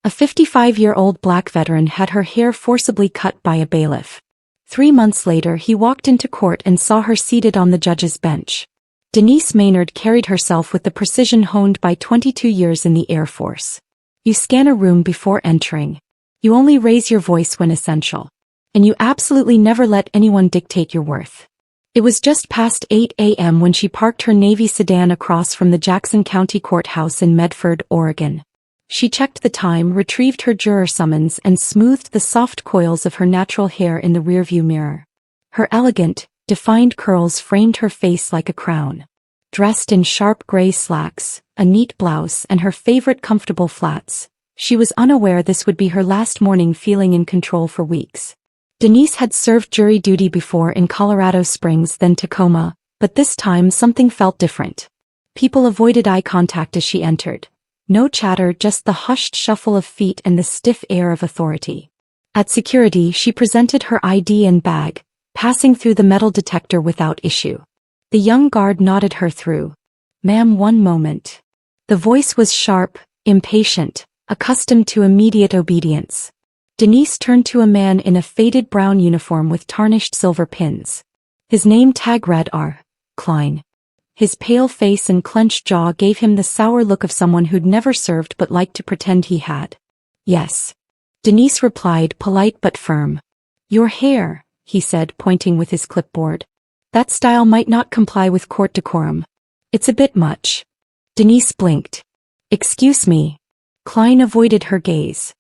A 55-year-old black veteran had her hair forcibly cut by a bailiff. 3 months later he walked into court and saw her seated on the judge's bench. Denise Maynard carried herself with the precision honed by 22 years in the Air Force. You scan a room before entering. You only raise your voice when essential. And you absolutely never let anyone dictate your worth. It was just past 8 a.m. when she parked her Navy sedan across from the Jackson County Courthouse in Medford, Oregon. She checked the time, retrieved her juror summons, and smoothed the soft coils of her natural hair in the rearview mirror. Her elegant, defined curls framed her face like a crown. Dressed in sharp gray slacks, a neat blouse, and her favorite comfortable flats, she was unaware this would be her last morning feeling in control for weeks. Denise had served jury duty before in Colorado Springs, then Tacoma, but this time something felt different. People avoided eye contact as she entered. No chatter, just the hushed shuffle of feet and the stiff air of authority. At security, she presented her ID and bag, passing through the metal detector without issue. The young guard nodded her through. "Ma'am, one moment." The voice was sharp, impatient, accustomed to immediate obedience. Denise turned to a man in a faded brown uniform with tarnished silver pins. His name tag read R. Klein. His pale face and clenched jaw gave him the sour look of someone who'd never served but liked to pretend he had. "Yes." Denise replied, polite but firm. "Your hair," he said, pointing with his clipboard. "That style might not comply with court decorum. It's a bit much." Denise blinked. "Excuse me." Klein avoided her gaze.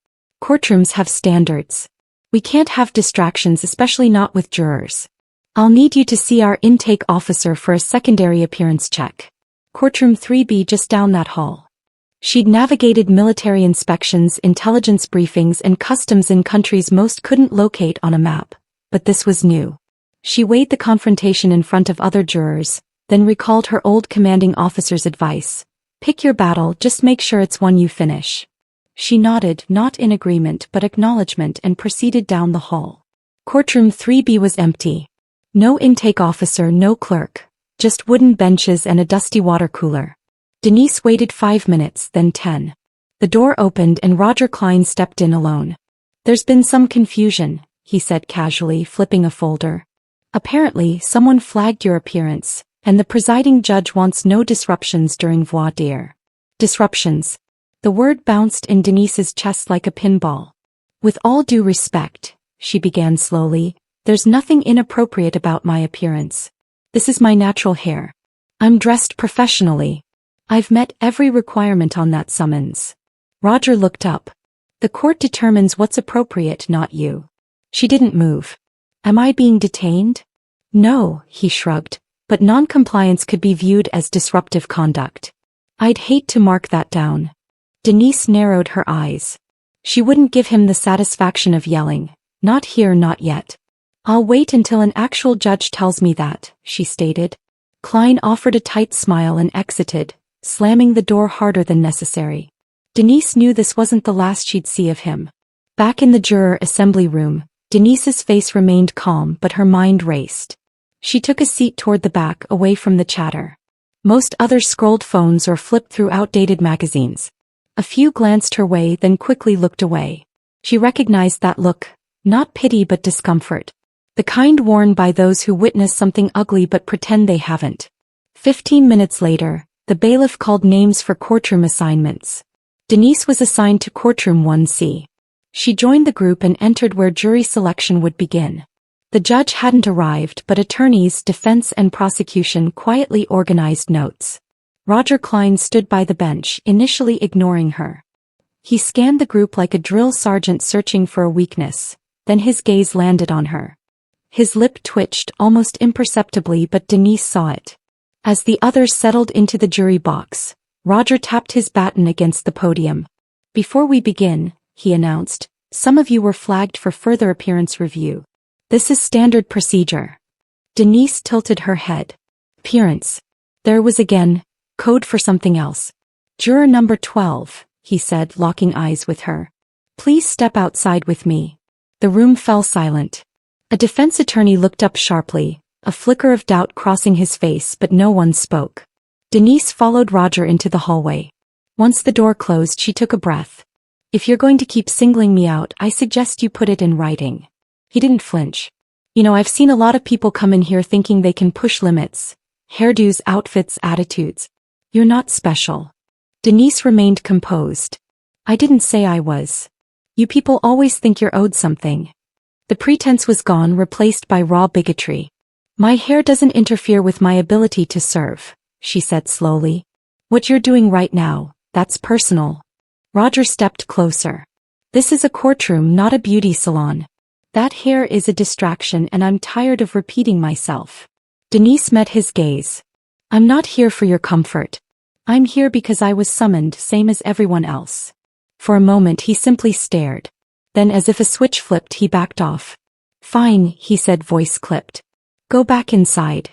"Courtrooms have standards. We can't have distractions, especially not with jurors. I'll need you to see our intake officer for a secondary appearance check. Courtroom 3B just down that hall." She'd navigated military inspections, intelligence briefings, and customs in countries most couldn't locate on a map, but this was new. She weighed the confrontation in front of other jurors, then recalled her old commanding officer's advice. "Pick your battle, just make sure it's one you finish." She nodded, not in agreement but acknowledgement, and proceeded down the hall. Courtroom 3B was empty. No intake officer, no clerk. Just wooden benches and a dusty water cooler. Denise waited 5 minutes, then 10. The door opened and Roger Klein stepped in alone. "There's been some confusion," he said casually, flipping a folder. "Apparently, someone flagged your appearance, and the presiding judge wants no disruptions during voir dire." Disruptions. The word bounced in Denise's chest like a pinball. "With all due respect," she began slowly, "there's nothing inappropriate about my appearance. This is my natural hair. I'm dressed professionally. I've met every requirement on that summons." Roger looked up. "The court determines what's appropriate, not you." She didn't move. "Am I being detained?" "No," he shrugged, "but non-compliance could be viewed as disruptive conduct. I'd hate to mark that down." Denise narrowed her eyes. She wouldn't give him the satisfaction of yelling, "Not here, not yet." "I'll wait until an actual judge tells me that," she stated. Klein offered a tight smile and exited, slamming the door harder than necessary. Denise knew this wasn't the last she'd see of him. Back in the juror assembly room, Denise's face remained calm but her mind raced. She took a seat toward the back, away from the chatter. Most others scrolled phones or flipped through outdated magazines. A few glanced her way, then quickly looked away. She recognized that look, not pity but discomfort. The kind worn by those who witness something ugly but pretend they haven't. 15 minutes later, the bailiff called names for courtroom assignments. Denise was assigned to courtroom 1C. She joined the group and entered where jury selection would begin. The judge hadn't arrived, but attorneys, defense and prosecution quietly organized notes. Roger Klein stood by the bench, initially ignoring her. He scanned the group like a drill sergeant searching for a weakness, then his gaze landed on her. His lip twitched almost imperceptibly, but Denise saw it. As the others settled into the jury box, Roger tapped his baton against the podium. "Before we begin," he announced, "some of you were flagged for further appearance review. This is standard procedure." Denise tilted her head. "Appearance." There was again code for something else. "Juror number 12, he said, locking eyes with her. "Please step outside with me." The room fell silent. A defense attorney looked up sharply, a flicker of doubt crossing his face, but no one spoke. Denise followed Roger into the hallway. Once the door closed, she took a breath. If you're going to keep singling me out, I suggest you put it in writing. He didn't flinch. I've seen a lot of people come in here thinking they can push limits. Hairdos, outfits, attitudes. You're not special. Denise remained composed. I didn't say I was. You people always think you're owed something. The pretense was gone, replaced by raw bigotry. My hair doesn't interfere with my ability to serve, she said slowly. What you're doing right now, that's personal. Roger stepped closer. This is a courtroom, not a beauty salon. That hair is a distraction and I'm tired of repeating myself. Denise met his gaze. I'm not here for your comfort. I'm here because I was summoned, same as everyone else. For a moment he simply stared. Then as if a switch flipped he backed off. Fine, he said, voice clipped. Go back inside.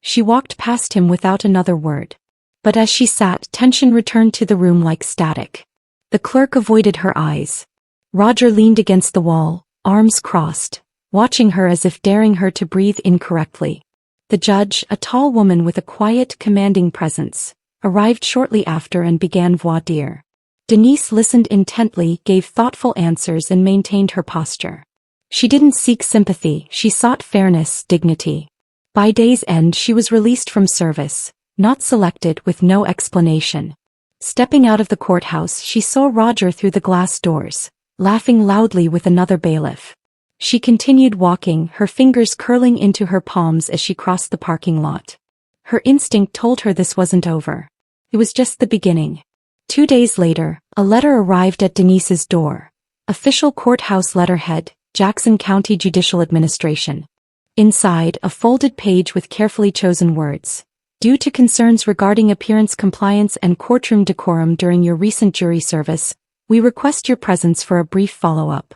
She walked past him without another word. But as she sat, tension returned to the room like static. The clerk avoided her eyes. Roger leaned against the wall, arms crossed, watching her as if daring her to breathe incorrectly. The judge, a tall woman with a quiet, commanding presence, arrived shortly after and began voir dire. Denise listened intently, gave thoughtful answers and maintained her posture. She didn't seek sympathy, she sought fairness, dignity. By day's end she was released from service, not selected, with no explanation. Stepping out of the courthouse she saw Roger through the glass doors, laughing loudly with another bailiff. She continued walking, her fingers curling into her palms as she crossed the parking lot. Her instinct told her this wasn't over. It was just the beginning. 2 days later, a letter arrived at Denise's door. Official courthouse letterhead, Jackson County Judicial Administration. Inside, a folded page with carefully chosen words. Due to concerns regarding appearance compliance and courtroom decorum during your recent jury service, we request your presence for a brief follow-up.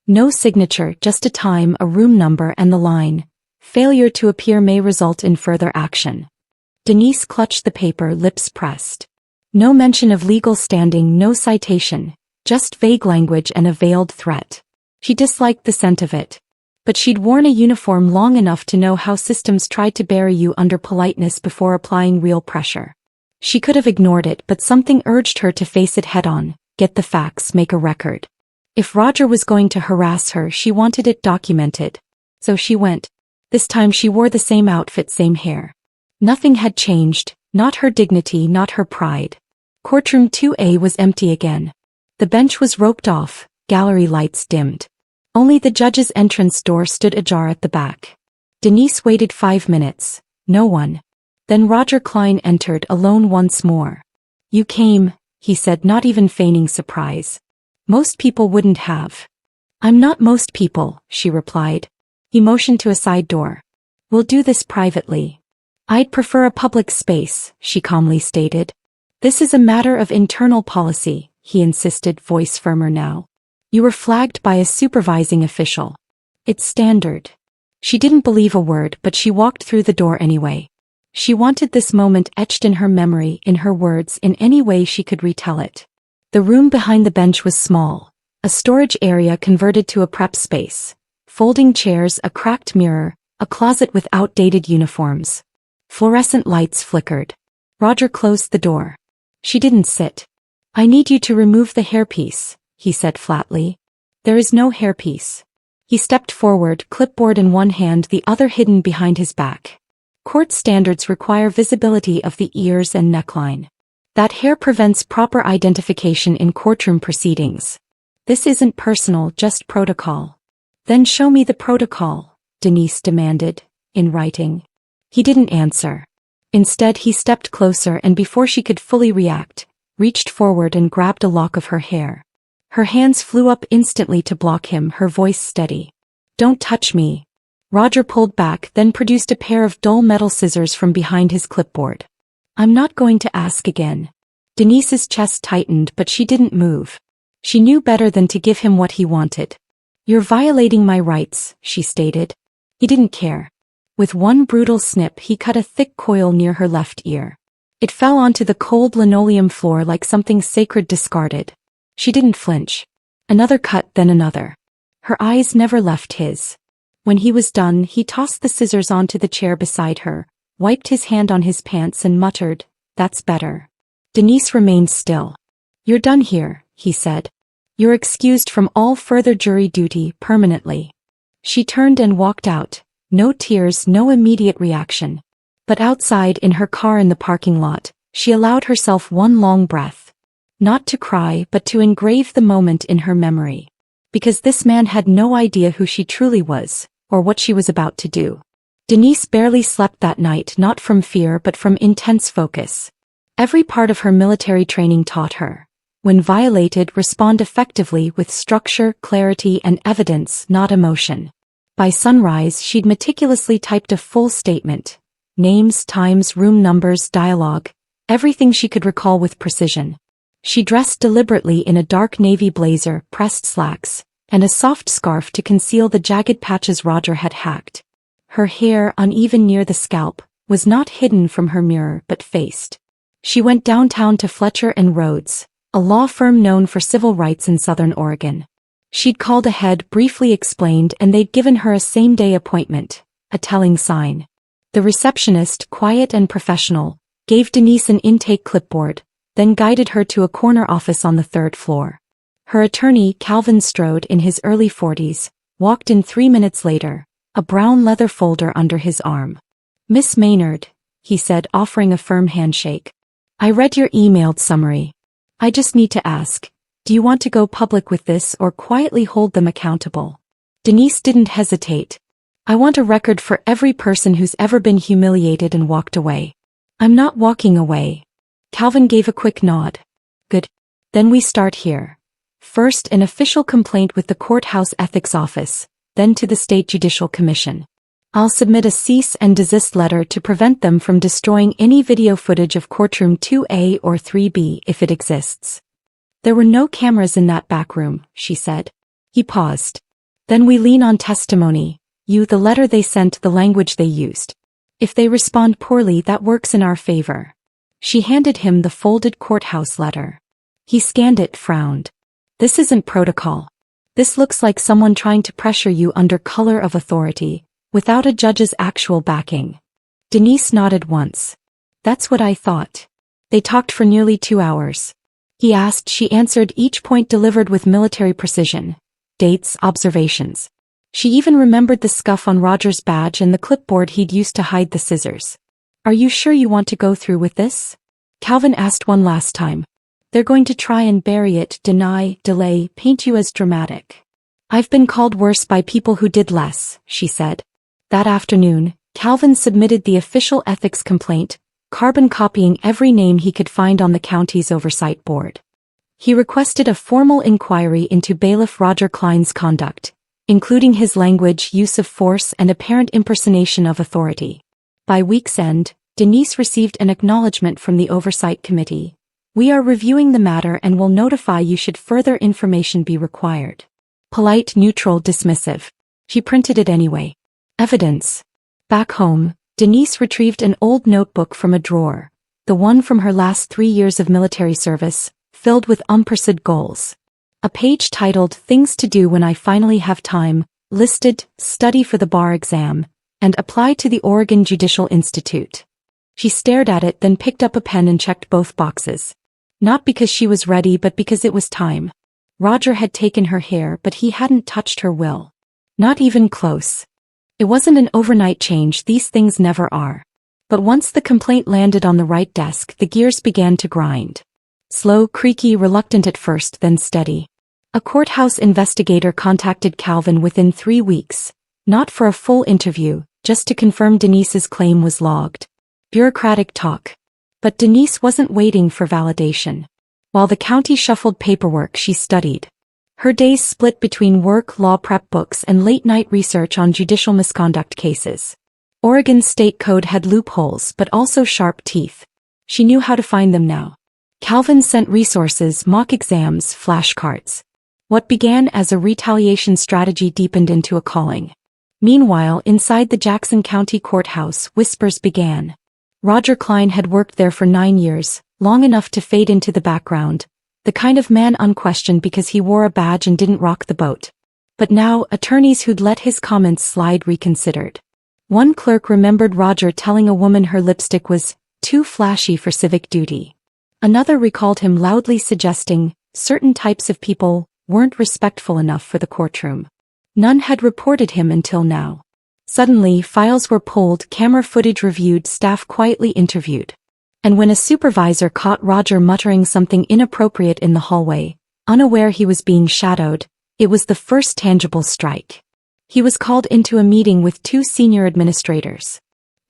No signature, just a time, a room number and the line, failure to appear may result in further action. Denise clutched the paper, lips pressed. No mention of legal standing, no citation, just vague language and a veiled threat. She disliked the scent of it. But she'd worn a uniform long enough to know how systems tried to bury you under politeness before applying real pressure. She could have ignored it, but something urged her to face it head-on, get the facts, make a record. If Roger was going to harass her, she wanted it documented. So she went. This time she wore the same outfit, same hair. Nothing had changed, not her dignity, not her pride. Courtroom 2A was empty again. The bench was roped off, gallery lights dimmed. Only the judge's entrance door stood ajar at the back. Denise waited 5 minutes. No one. Then Roger Klein entered, alone once more. You came, he said, not even feigning surprise. Most people wouldn't have. I'm not most people, she replied. He motioned to a side door. We'll do this privately. I'd prefer a public space, she calmly stated. This is a matter of internal policy, he insisted, voice firmer now. You were flagged by a supervising official. It's standard. She didn't believe a word, but she walked through the door anyway. She wanted this moment etched in her memory, in her words, in any way she could retell it. The room behind the bench was small, a storage area converted to a prep space. Folding chairs, a cracked mirror, a closet with outdated uniforms. Fluorescent lights flickered. Roger closed the door. She didn't sit. I need you to remove the hairpiece, he said flatly. There is no hairpiece. He stepped forward, clipboard in one hand, the other hidden behind his back. Court standards require visibility of the ears and neckline. That hair prevents proper identification in courtroom proceedings. This isn't personal, just protocol. Then show me the protocol, Denise demanded, in writing. He didn't answer. Instead he stepped closer and before she could fully react, reached forward and grabbed a lock of her hair. Her hands flew up instantly to block him, her voice steady. Don't touch me. Roger pulled back, then produced a pair of dull metal scissors from behind his clipboard. I'm not going to ask again. Denise's chest tightened, but she didn't move. She knew better than to give him what he wanted. You're violating my rights, she stated. He didn't care. With one brutal snip he cut a thick coil near her left ear. It fell onto the cold linoleum floor like something sacred discarded. She didn't flinch. Another cut, then another. Her eyes never left his. When he was done, he tossed the scissors onto the chair beside her, wiped his hand on his pants and muttered, That's better. Denise remained still. You're done here, he said. You're excused from all further jury duty permanently. She turned and walked out, no tears, no immediate reaction. But outside in her car in the parking lot, she allowed herself one long breath. Not to cry but to engrave the moment in her memory. Because this man had no idea who she truly was, or what she was about to do. Denise barely slept that night, not from fear but from intense focus. Every part of her military training taught her. When violated, respond effectively with structure, clarity, and evidence, not emotion. By sunrise, she'd meticulously typed a full statement. Names, times, room numbers, dialogue, everything she could recall with precision. She dressed deliberately in a dark navy blazer, pressed slacks, and a soft scarf to conceal the jagged patches Roger had hacked. Her hair, uneven near the scalp, was not hidden from her mirror but faced. She went downtown to Fletcher & Rhodes, a law firm known for civil rights in Southern Oregon. She'd called ahead, briefly explained, and they'd given her a same-day appointment, a telling sign. The receptionist, quiet and professional, gave Denise an intake clipboard, then guided her to a corner office on the third floor. Her attorney, Calvin Strode, in his early 40s, walked in 3 minutes later, a brown leather folder under his arm. "Miss Maynard," he said, offering a firm handshake. "I read your emailed summary. I just need to ask, do you want to go public with this or quietly hold them accountable?" Denise didn't hesitate. "I want a record for every person who's ever been humiliated and walked away." "I'm not walking away." Calvin gave a quick nod. "Good. Then we start here. First, an official complaint with the courthouse ethics office, then to the State Judicial Commission. I'll submit a cease and desist letter to prevent them from destroying any video footage of courtroom 2A or 3B if it exists." "There were no cameras in that back room," she said. He paused. "Then we lean on testimony, the letter they sent, the language they used. If they respond poorly, that works in our favor." She handed him the folded courthouse letter. He scanned it, frowned. "This isn't protocol. This looks like someone trying to pressure you under color of authority, without a judge's actual backing." Denise nodded once. "That's what I thought." They talked for nearly 2 hours. He asked, she answered, each point delivered with military precision. Dates, observations. She even remembered the scuff on Roger's badge and the clipboard he'd used to hide the scissors. "Are you sure you want to go through with this?" Calvin asked one last time. "They're going to try and bury it, deny, delay, paint you as dramatic." "I've been called worse by people who did less," she said. That afternoon, Calvin submitted the official ethics complaint, carbon copying every name he could find on the county's oversight board. He requested a formal inquiry into bailiff Roger Klein's conduct, including his language, use of force, and apparent impersonation of authority. By week's end, Denise received an acknowledgement from the Oversight Committee. "We are reviewing the matter and will notify you should further information be required." Polite, neutral, dismissive. She printed it anyway. Evidence. Back home, Denise retrieved an old notebook from a drawer, the one from her last 3 years of military service, filled with unpursued goals. A page titled "Things to Do When I Finally Have Time" listed study for the bar exam and apply to the Oregon Judicial Institute. She stared at it, then picked up a pen and checked both boxes. Not because she was ready but because it was time. Roger had taken her hair but he hadn't touched her will. Not even close. It wasn't an overnight change, these things never are. But once the complaint landed on the right desk, the gears began to grind. Slow, creaky, reluctant at first, then steady. A courthouse investigator contacted Calvin within 3 weeks, not for a full interview, just to confirm Denise's claim was logged. Bureaucratic talk. But Denise wasn't waiting for validation. While the county shuffled paperwork, she studied. Her days split between work, law prep books, and late-night research on judicial misconduct cases. Oregon's state code had loopholes but also sharp teeth. She knew how to find them now. Calvin sent resources, mock exams, flashcards. What began as a retaliation strategy deepened into a calling. Meanwhile, inside the Jackson County Courthouse, whispers began. Roger Klein had worked there for 9 years, long enough to fade into the background. The kind of man unquestioned because he wore a badge and didn't rock the boat. But now, attorneys who'd let his comments slide reconsidered. One clerk remembered Roger telling a woman her lipstick was too flashy for civic duty. Another recalled him loudly suggesting certain types of people weren't respectful enough for the courtroom. None had reported him until now. Suddenly, files were pulled, camera footage reviewed, staff quietly interviewed. And when a supervisor caught Roger muttering something inappropriate in the hallway, unaware he was being shadowed, it was the first tangible strike. He was called into a meeting with two senior administrators.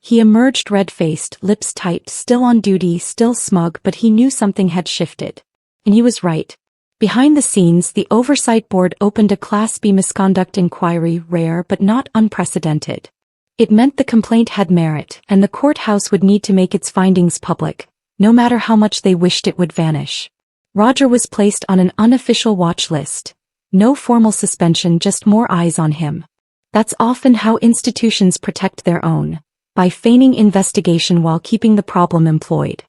He emerged red-faced, lips tight, still on duty, still smug, but he knew something had shifted. And he was right. Behind the scenes, the Oversight Board opened a Class B misconduct inquiry, rare but not unprecedented. It meant the complaint had merit, and the courthouse would need to make its findings public, no matter how much they wished it would vanish. Roger was placed on an unofficial watch list. No formal suspension, just more eyes on him. That's often how institutions protect their own, by feigning investigation while keeping the problem employed.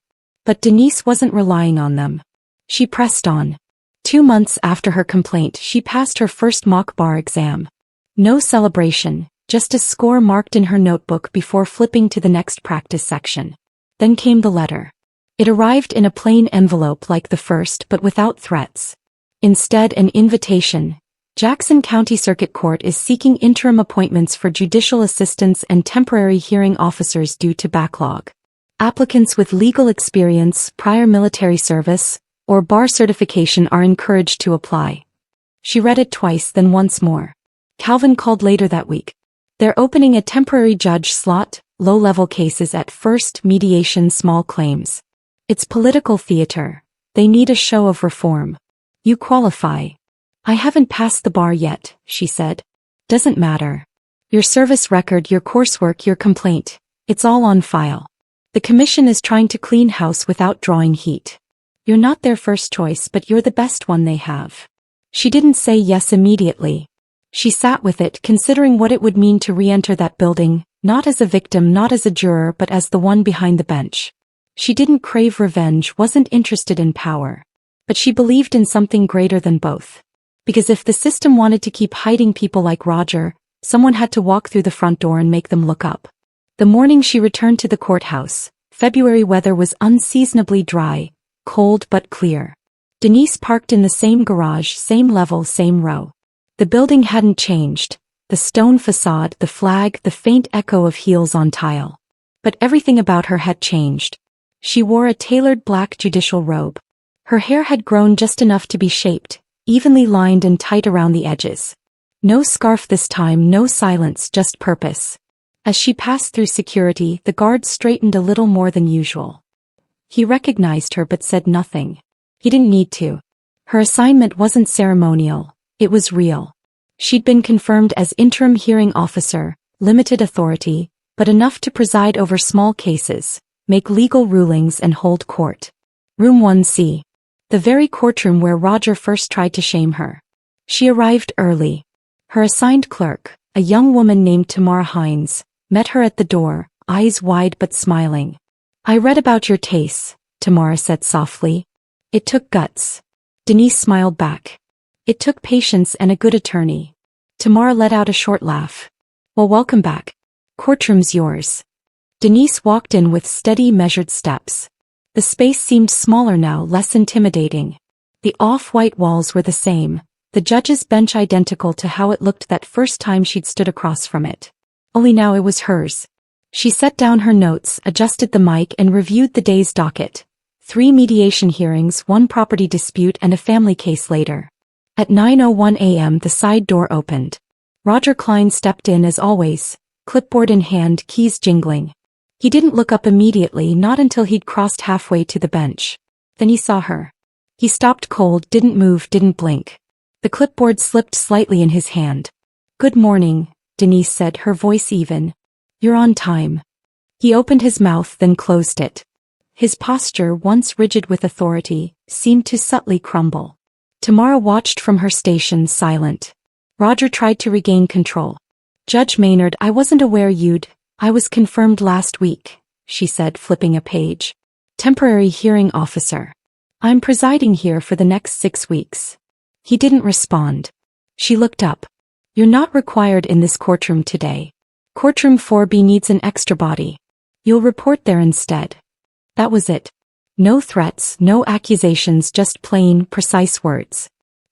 But Denise wasn't relying on them. She pressed on. 2 months after her complaint, she passed her first mock bar exam. No celebration, just a score marked in her notebook before flipping to the next practice section. Then came the letter. It arrived in a plain envelope like the first, but without threats. Instead, an invitation. Jackson County Circuit Court is seeking interim appointments for judicial assistants and temporary hearing officers due to backlog. Applicants with legal experience, prior military service, or bar certification are encouraged to apply. She read it twice, then once more. Calvin called later that week. They're opening a temporary judge slot, low-level cases at first, mediation, small claims. It's political theater. They need a show of reform. You qualify. I haven't passed the bar yet, she said. Doesn't matter. Your service record, your coursework, your complaint. It's all on file. The commission is trying to clean house without drawing heat. You're not their first choice, but you're the best one they have. She didn't say yes immediately. She sat with it, considering what it would mean to re-enter that building, not as a victim, not as a juror, but as the one behind the bench. She didn't crave revenge, wasn't interested in power. But she believed in something greater than both. Because if the system wanted to keep hiding people like Roger, someone had to walk through the front door and make them look up. The morning she returned to the courthouse, February weather was unseasonably dry, cold but clear. Denise parked in the same garage, same level, same row. The building hadn't changed, the stone facade, the flag, the faint echo of heels on tile. But everything about her had changed. She wore a tailored black judicial robe. Her hair had grown just enough to be shaped, evenly lined and tight around the edges. No scarf this time, no silence, just purpose. As she passed through security, the guard straightened a little more than usual. He recognized her but said nothing. He didn't need to. Her assignment wasn't ceremonial, it was real. She'd been confirmed as interim hearing officer, limited authority, but enough to preside over small cases, make legal rulings and hold court. Room 1C. The very courtroom where Roger first tried to shame her. She arrived early. Her assigned clerk, a young woman named Tamara Hines, met her at the door, eyes wide but smiling. I read about your case, Tamara said softly. It took guts. Denise smiled back. It took patience and a good attorney. Tamara let out a short laugh. Well, welcome back. Courtroom's yours. Denise walked in with steady, measured steps. The space seemed smaller now, less intimidating. The off-white walls were the same, the judge's bench identical to how it looked that first time she'd stood across from it. Only now it was hers. She set down her notes, adjusted the mic and reviewed the day's docket. 3 mediation hearings, 1 property dispute and a family case later. At 9:01 a.m. the side door opened. Roger Klein stepped in as always, clipboard in hand, keys jingling. He didn't look up immediately, not until he'd crossed halfway to the bench. Then he saw her. He stopped cold, didn't move, didn't blink. The clipboard slipped slightly in his hand. Good morning, Denise said, her voice even. You're on time. He opened his mouth, then closed it. His posture, once rigid with authority, seemed to subtly crumble. Tamara watched from her station, silent. Roger tried to regain control. Judge Maynard, I wasn't aware I was confirmed last week, she said, flipping a page. Temporary hearing officer. I'm presiding here for the next 6 weeks. He didn't respond. She looked up. You're not required in this courtroom today. Courtroom 4B needs an extra body. You'll report there instead. That was it. No threats, no accusations, just plain, precise words.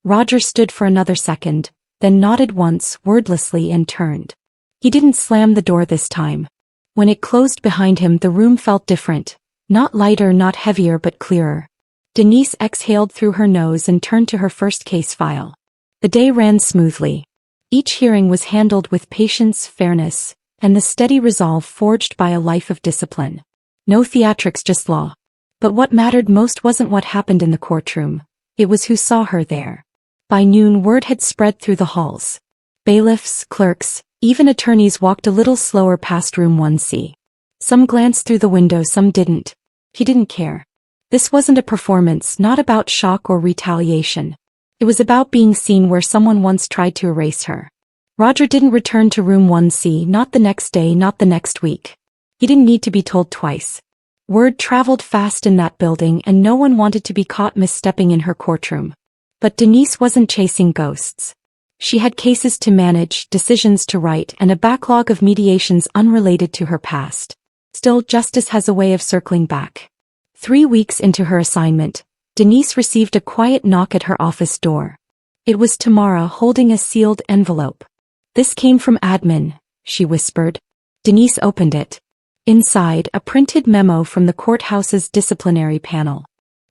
Roger stood for another second, then nodded once wordlessly and turned. He didn't slam the door this time. When it closed behind him, the room felt different. Not lighter, not heavier, but clearer. Denise exhaled through her nose and turned to her first case file. The day ran smoothly. Each hearing was handled with patience, fairness, and the steady resolve forged by a life of discipline. No theatrics, just law. But what mattered most wasn't what happened in the courtroom. It was who saw her there. By noon, word had spread through the halls. Bailiffs, clerks, even attorneys walked a little slower past room 1C. Some glanced through the window, some didn't. He didn't care. This wasn't a performance, not about shock or retaliation. It was about being seen where someone once tried to erase her. Roger didn't return to room 1C, not the next day, not the next week. He didn't need to be told twice. Word traveled fast in that building, and no one wanted to be caught misstepping in her courtroom. But Denise wasn't chasing ghosts. She had cases to manage, decisions to write, and a backlog of mediations unrelated to her past. Still, justice has a way of circling back. 3 weeks into her assignment, Denise received a quiet knock at her office door. It was Tamara, holding a sealed envelope. "This came from admin," she whispered. Denise opened it. Inside, a printed memo from the courthouse's disciplinary panel.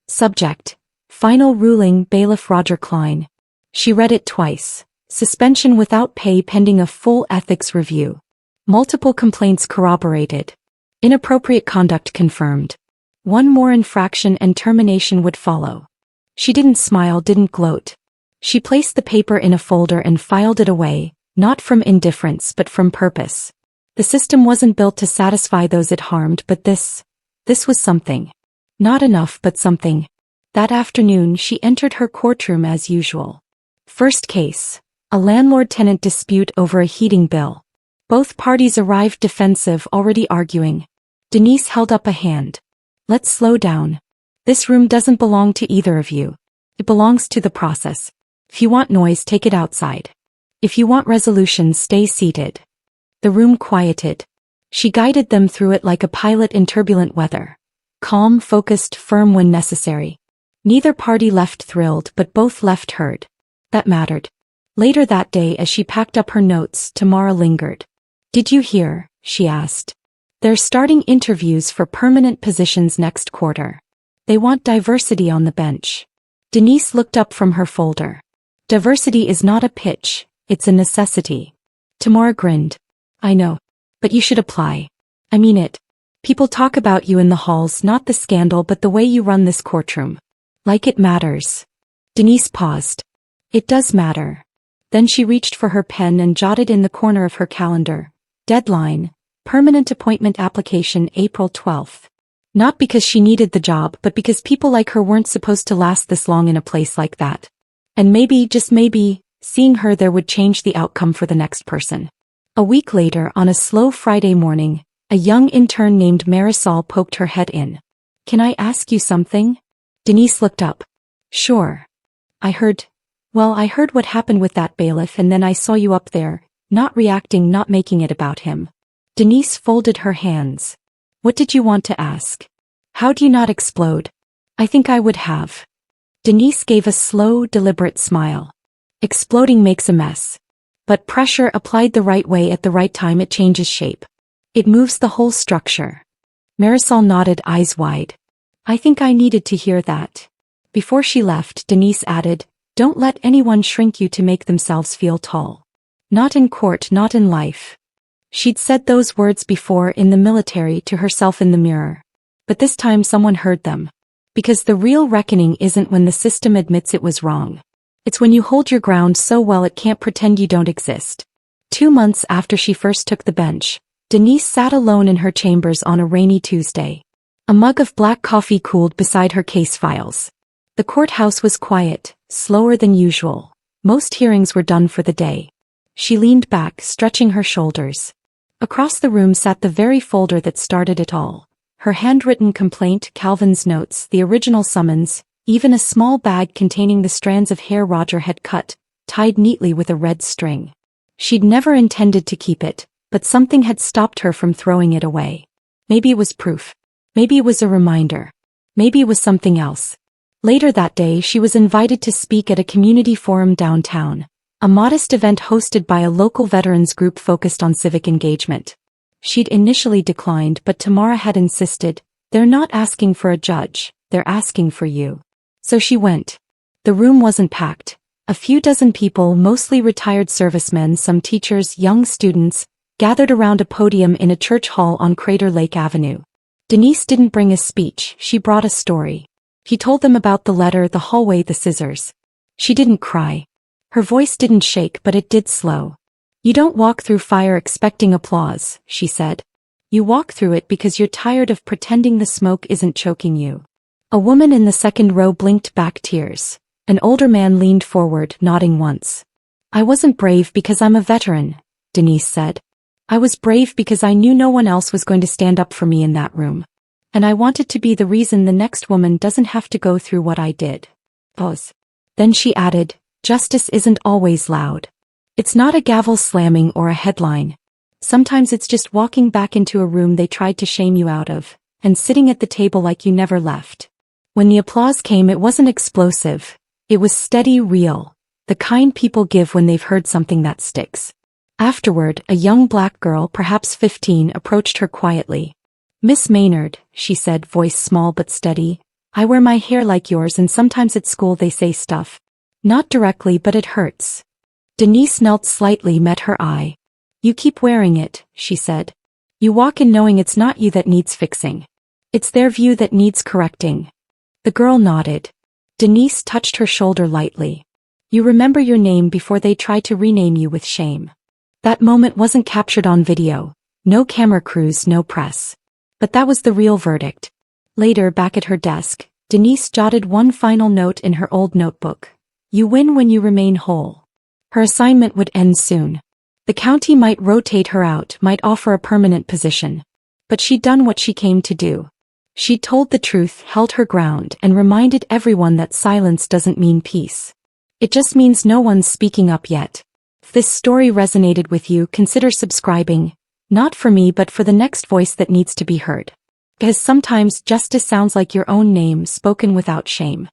Subject: Final ruling, Bailiff Roger Klein. She read it twice. Suspension without pay pending a full ethics review. Multiple complaints corroborated. Inappropriate conduct confirmed. One more infraction and termination would follow. She didn't smile, didn't gloat. She placed the paper in a folder and filed it away, not from indifference but from purpose. The system wasn't built to satisfy those it harmed, but this was something. Not enough, but something. That afternoon she entered her courtroom as usual. First case. A landlord-tenant dispute over a heating bill. Both parties arrived defensive, already arguing. Denise held up a hand. "Let's slow down. This room doesn't belong to either of you. It belongs to the process. If you want noise, take it outside. If you want resolution, stay seated." The room quieted. She guided them through it like a pilot in turbulent weather. Calm, focused, firm when necessary. Neither party left thrilled, but both left heard. That mattered. Later that day, as she packed up her notes, Tamara lingered. "Did you hear?" she asked. "They're starting interviews for permanent positions next quarter. They want diversity on the bench." Denise looked up from her folder. "Diversity is not a pitch, it's a necessity." Tamara grinned. "I know. But you should apply. I mean it. People talk about you in the halls, not the scandal but the way you run this courtroom. Like it matters." Denise paused. "It does matter." Then she reached for her pen and jotted in the corner of her calendar. Deadline: permanent appointment application, April 12th. Not because she needed the job, but because people like her weren't supposed to last this long in a place like that. And maybe, just maybe, seeing her there would change the outcome for the next person. A week later, on a slow Friday morning, a young intern named Marisol poked her head in. "Can I ask you something?" Denise looked up. "Sure. I heard what happened with that bailiff, and then I saw you up there, not reacting, not making it about him." Denise folded her hands. "What did you want to ask? How do you not explode?" "I think I would have." Denise gave a slow, deliberate smile. "Exploding makes a mess. But pressure applied the right way at the right time, it changes shape. It moves the whole structure." Marisol nodded, eyes wide. "I think I needed to hear that." Before she left, Denise added, "Don't let anyone shrink you to make themselves feel tall. Not in court, not in life." She'd said those words before in the military to herself in the mirror. But this time someone heard them. Because the real reckoning isn't when the system admits it was wrong. It's when you hold your ground so well it can't pretend you don't exist. 2 months after she first took the bench, Denise sat alone in her chambers on a rainy Tuesday. A mug of black coffee cooled beside her case files. The courthouse was quiet, slower than usual. Most hearings were done for the day. She leaned back, stretching her shoulders. Across the room sat the very folder that started it all. Her handwritten complaint, Calvin's notes, the original summons, even a small bag containing the strands of hair Roger had cut, tied neatly with a red string. She'd never intended to keep it, but something had stopped her from throwing it away. Maybe it was proof. Maybe it was a reminder. Maybe it was something else. Later that day she was invited to speak at a community forum downtown, a modest event hosted by a local veterans group focused on civic engagement. She'd initially declined, but Tamara had insisted, "They're not asking for a judge, they're asking for you." So she went. The room wasn't packed. A few dozen people, mostly retired servicemen, some teachers, young students, gathered around a podium in a church hall on Crater Lake Avenue. Denise didn't bring a speech, she brought a story. He told them about the letter, the hallway, the scissors. She didn't cry. Her voice didn't shake, but it did slow. "You don't walk through fire expecting applause," she said. "You walk through it because you're tired of pretending the smoke isn't choking you." A woman in the second row blinked back tears. An older man leaned forward, nodding once. "I wasn't brave because I'm a veteran," Denise said. "I was brave because I knew no one else was going to stand up for me in that room. And I wanted to be the reason the next woman doesn't have to go through what I did." Pause. Then she added, "Justice isn't always loud. It's not a gavel slamming or a headline. Sometimes it's just walking back into a room they tried to shame you out of, and sitting at the table like you never left." When the applause came, it wasn't explosive. It was steady, real, the kind people give when they've heard something that sticks. Afterward, a young black girl, perhaps 15, approached her quietly. "Miss Maynard," she said, voice small but steady, "I wear my hair like yours, and sometimes at school they say stuff. Not directly, but it hurts." Denise knelt slightly, met her eye. "You keep wearing it," she said. "You walk in knowing it's not you that needs fixing. It's their view that needs correcting." The girl nodded. Denise touched her shoulder lightly. "You remember your name before they try to rename you with shame." That moment wasn't captured on video. No camera crews, no press. But that was the real verdict. Later, back at her desk, Denise jotted one final note in her old notebook. "You win when you remain whole." Her assignment would end soon. The county might rotate her out, might offer a permanent position. But she'd done what she came to do. She'd told the truth, held her ground, and reminded everyone that silence doesn't mean peace. It just means no one's speaking up yet. If this story resonated with you, consider subscribing. Not for me, but for the next voice that needs to be heard. Because sometimes justice sounds like your own name spoken without shame.